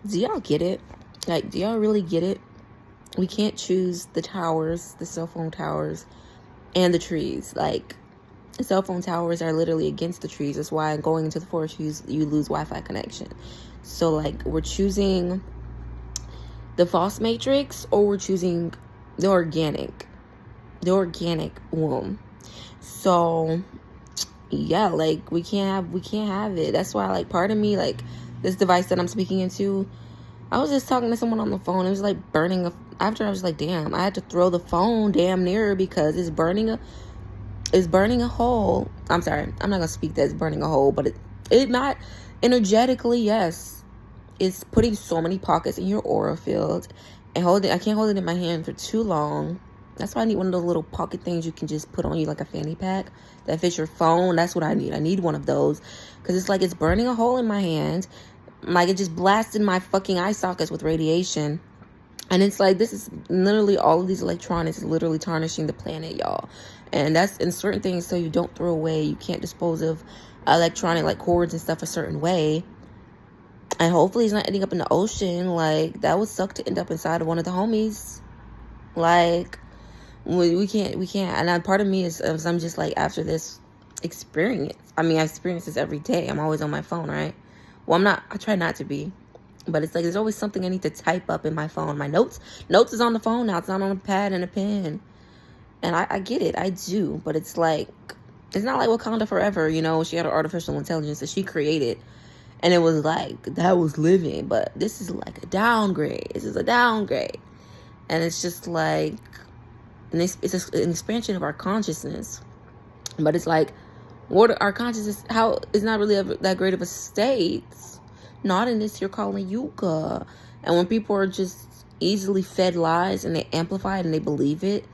Do y'all get it? Like, do y'all really get it? We can't choose the towers, the cell phone towers, and the trees. Like, the cell phone towers are literally against the trees. That's why going into the forest, you lose Wi-Fi connection. So, like, we're choosing the false matrix, or we're choosing the organic womb. So, yeah, like, we can't have it. That's why, like, part of me, like, this device that I'm speaking into, I was just talking to someone on the phone. It was like burning after I was like, damn, I had to throw the phone damn near because it's burning a hole. I'm sorry, I'm not gonna speak that it's burning a hole, but it not energetically, yes. It's putting so many pockets in your aura field, and I can't hold it in my hand for too long. That's why I need one of those little pocket things you can just put on you, like a fanny pack that fits your phone. That's what I need. I need one of those, because it's like it's burning a hole in my hand. Like, it just blasted my fucking eye sockets with radiation. And it's like, this is literally, all of these electronics is literally tarnishing the planet, y'all. And that's in certain things, so you don't throw away. You can't dispose of electronic, like cords and stuff, a certain way. And hopefully it's not ending up in the ocean. Like, that would suck to end up inside of one of the homies. Like, we can't. And part of me is I'm just like, after this experience, I mean, I experience this every day. I'm always on my phone, right? Well, I'm not. I try not to be. But it's like there's always something I need to type up in my phone. My notes is on the phone now. It's not on a pad and a pen. And I get it. I do. But it's like, it's not like Wakanda Forever, you know. She had an artificial intelligence that she created. And it was like, that was living. But this is like a downgrade. This is a downgrade. And it's just like, and it's an expansion of our consciousness. But it's like, what our consciousness, how it's not really that great of a state. Not in this you're calling yucca. And when people are just easily fed lies and they amplify it and they believe it,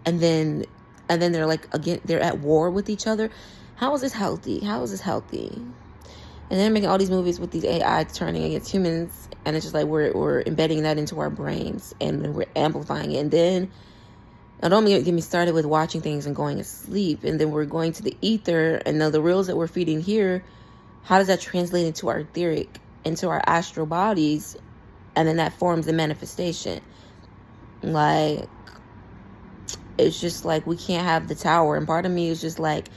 and then they're like, again, they're at war with each other. How is this healthy? And they're making all these movies with these AI turning against humans, and it's just like we're embedding that into our brains, and then we're amplifying it. And then, now don't get me started with watching things and going to sleep, and then we're going to the ether, and now the reels that we're feeding here, how does that translate into our etheric, into our astral bodies, and then that forms the manifestation? Like, it's just like, we can't have the tower. And part of me is just like,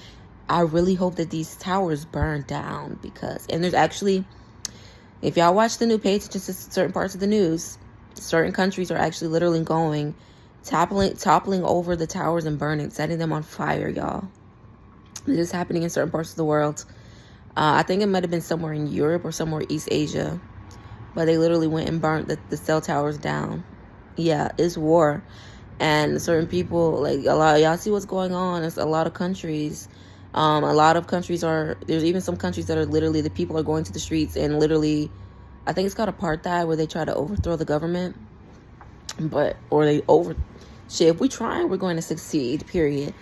I really hope that these towers burn down, because, and there's actually, if y'all watch the new page, just certain parts of the news, certain countries are actually literally going, toppling over the towers and burning, setting them on fire, y'all. This is happening in certain parts of the world. I think it might have been somewhere in Europe or somewhere East Asia, but they literally went and burnt the cell towers down. Yeah, it's war. And certain people, like, a lot, y'all see what's going on. It's a lot of countries. A lot of countries there's even some countries that are literally, the people are going to the streets and literally, I think it's called apartheid, where they try to overthrow the government. If we try, we're going to succeed, period.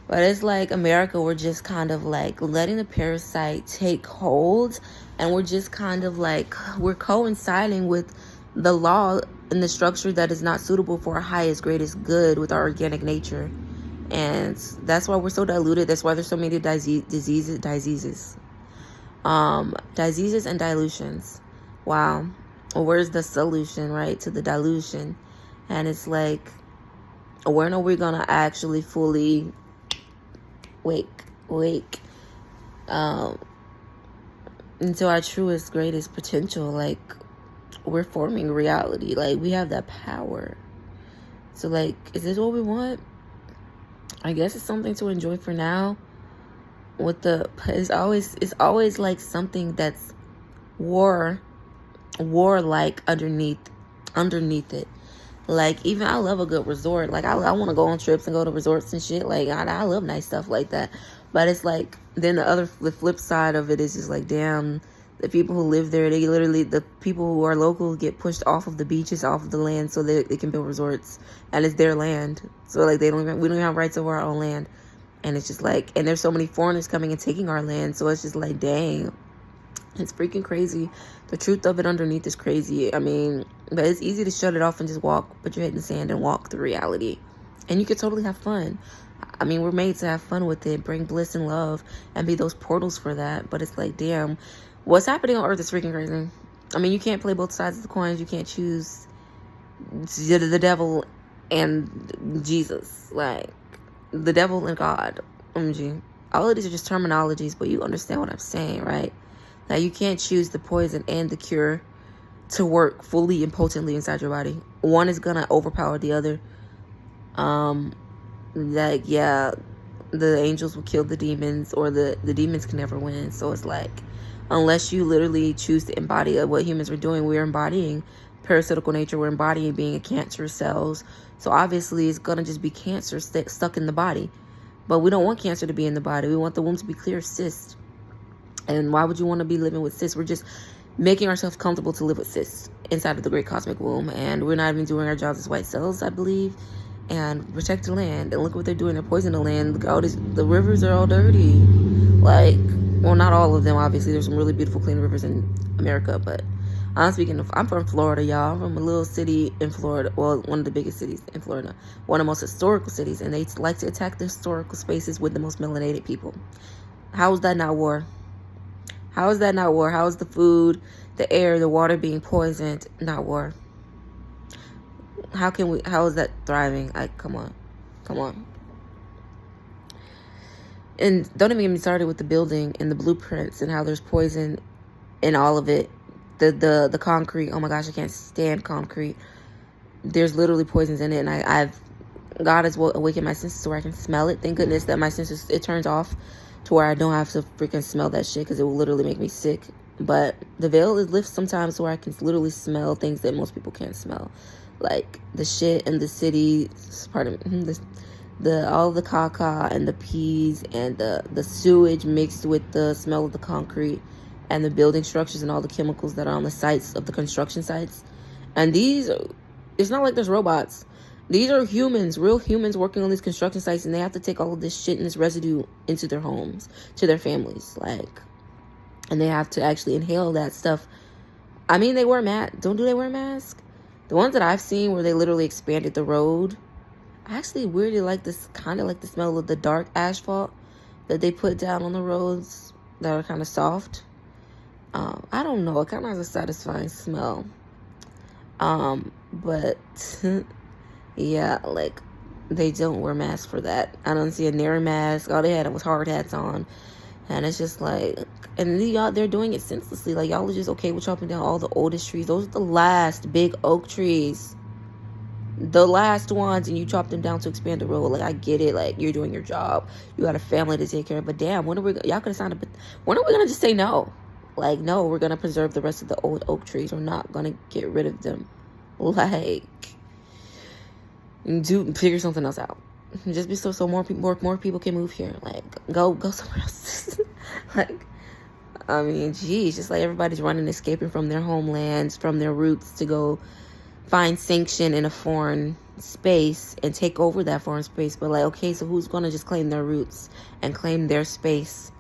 But it's like, America, we're just kind of like letting the parasite take hold, and we're just kind of like, we're coinciding with the law and the structure that is not suitable for our highest, greatest good with our organic nature. And that's why we're so diluted. That's why there's so many diseases and dilutions. Wow. Well, where's the solution, right, to the dilution? And it's like, when are we gonna actually fully wake into our truest, greatest potential? Like, we're forming reality. Like, we have that power. So, like, is this what we want? I guess it's something to enjoy for now. It's always like something that's war-like underneath it. Like, even I love a good resort. Like, I want to go on trips and go to resorts and shit. Like, I love nice stuff like that. But it's like, then the flip side of it is just like, damn, the people who live there, the people who are local get pushed off of the beaches, off of the land, so they can build resorts, and it's their land. So like, we don't even have rights over our own land. And it's just like, and there's so many foreigners coming and taking our land. So it's just like, dang, it's freaking crazy. The truth of it underneath is crazy. I mean, but it's easy to shut it off and just put your head in the sand and walk through reality. And you can totally have fun. I mean, we're made to have fun with it, bring bliss and love, and be those portals for that. But it's like, damn, what's happening on Earth is freaking crazy. I mean, you can't play both sides of the coins. You can't choose the devil and Jesus. Like, the devil and God. OMG. All of these are just terminologies, but you understand what I'm saying, right? That you can't choose the poison and the cure to work fully and potently inside your body. One is gonna overpower the other. Like, yeah, the angels will kill the demons, or the demons can never win. So it's like, unless you literally choose to embody what humans are doing, we're embodying parasitical nature. We're embodying being a cancer cells. So obviously it's gonna just be cancer stuck in the body. But we don't want cancer to be in the body. We want the womb to be clear of cysts. And why would you want to be living with cysts? We're just making ourselves comfortable to live with cysts inside of the great cosmic womb. And we're not even doing our jobs as white cells, I believe. And protect the land. And look what they're doing. They're poisoning the land. Look at all this. The rivers are all dirty. Like, well, not all of them, obviously. There's some really beautiful, clean rivers in America. But I'm speaking of, I'm from Florida, y'all. I'm from a little city in Florida. Well, one of the biggest cities in Florida. One of the most historical cities. And they like to attack the historical spaces with the most melanated people. How is that not war? How is that not war? How is the food, the air, the water being poisoned not war? How is that thriving? Come on. And don't even get me started with the building and the blueprints and how there's poison in all of it. The concrete. Oh my gosh, I can't stand concrete. There's literally poisons in it, and God has awakened my senses so I can smell it. Thank goodness that my senses, it turns off to where I don't have to freaking smell that shit, because it will literally make me sick. But the veil is lifted sometimes where I can literally smell things that most people can't smell, like the shit in the city. Pardon me. All the caca and the peas and the sewage mixed with the smell of the concrete and the building structures and all the chemicals that are on the sites of the construction sites. And it's not like there's robots. These are humans, real humans working on these construction sites, and they have to take all of this shit and this residue into their homes, to their families, like, and they have to actually inhale that stuff. I mean, they wear masks. Do they wear masks? The ones that I've seen where they literally expanded the road, I actually weirdly like this, kind of like the smell of the dark asphalt that they put down on the roads that are kind of soft. I don't know. It kind of has a satisfying smell. But yeah, like, they don't wear masks for that. I don't see a near mask. All they had was hard hats on. And it's just like, and y'all, they're doing it senselessly. Like, y'all are just okay with chopping down all the oldest trees. Those are the last big oak trees. The last ones, and you chop them down to expand the road. Like, I get it. Like, you're doing your job. You got a family to take care of. But damn, y'all could have signed up. When are we going to just say no? Like, no, we're going to preserve the rest of the old oak trees. We're not going to get rid of them. Like, figure something else out. Just be so more people can move here. Like, go somewhere else. Like, I mean, geez, just like everybody's running, escaping from their homelands, from their roots, to go find sanction in a foreign space and take over that foreign space. But like, okay, so who's gonna just claim their roots and claim their space?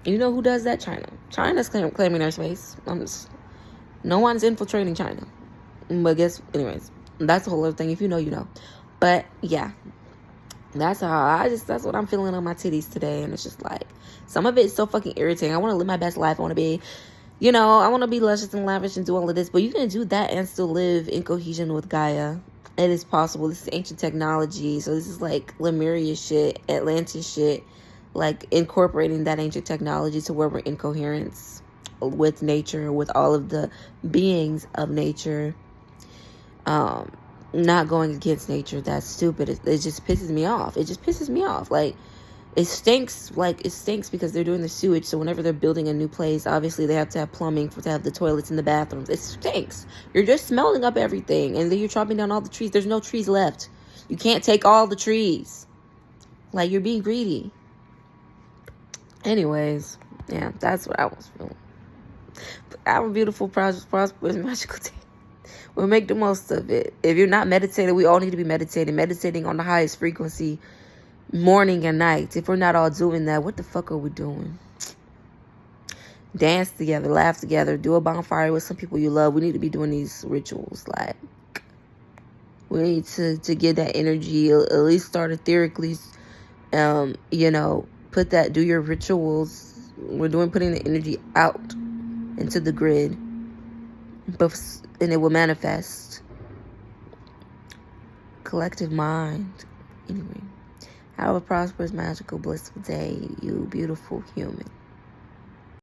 You know who does that? China. China's claiming their space. No one's infiltrating China. But anyways, that's a whole other thing. If you know, you know. But yeah, that's what I'm feeling on my titties today. And it's just like, some of it is so fucking irritating. I want to live my best life. I want to be, I want to be luscious and lavish and do all of this. But you can do that and still live in cohesion with Gaia. It is possible. This is ancient technology. So this is like Lemuria shit, Atlantis shit. Like, incorporating that ancient technology to where we're in coherence with nature, with all of the beings of nature. Not going against nature. That's stupid. It just pisses me off. It just pisses me off. Like, it stinks. Like, it stinks because they're doing the sewage. So whenever they're building a new place, obviously they have to have plumbing to have the toilets in the bathrooms. It stinks. You're just smelling up everything. And then you're chopping down all the trees. There's no trees left. You can't take all the trees. Like, you're being greedy. Anyways, yeah, that's what I was feeling. But have a beautiful, prosperous, magical day. We'll make the most of it. If you're not meditating, we all need to be meditating on the highest frequency, morning and night. If we're not all doing that, what the fuck are we doing? Dance together, laugh together, do a bonfire with some people you love. We need to be doing these rituals. Like, we need to get that energy, at least start etherically, do your rituals. We're putting the energy out into the grid, and it will manifest. Collective mind. Anyway, have a prosperous, magical, blissful day, you beautiful human.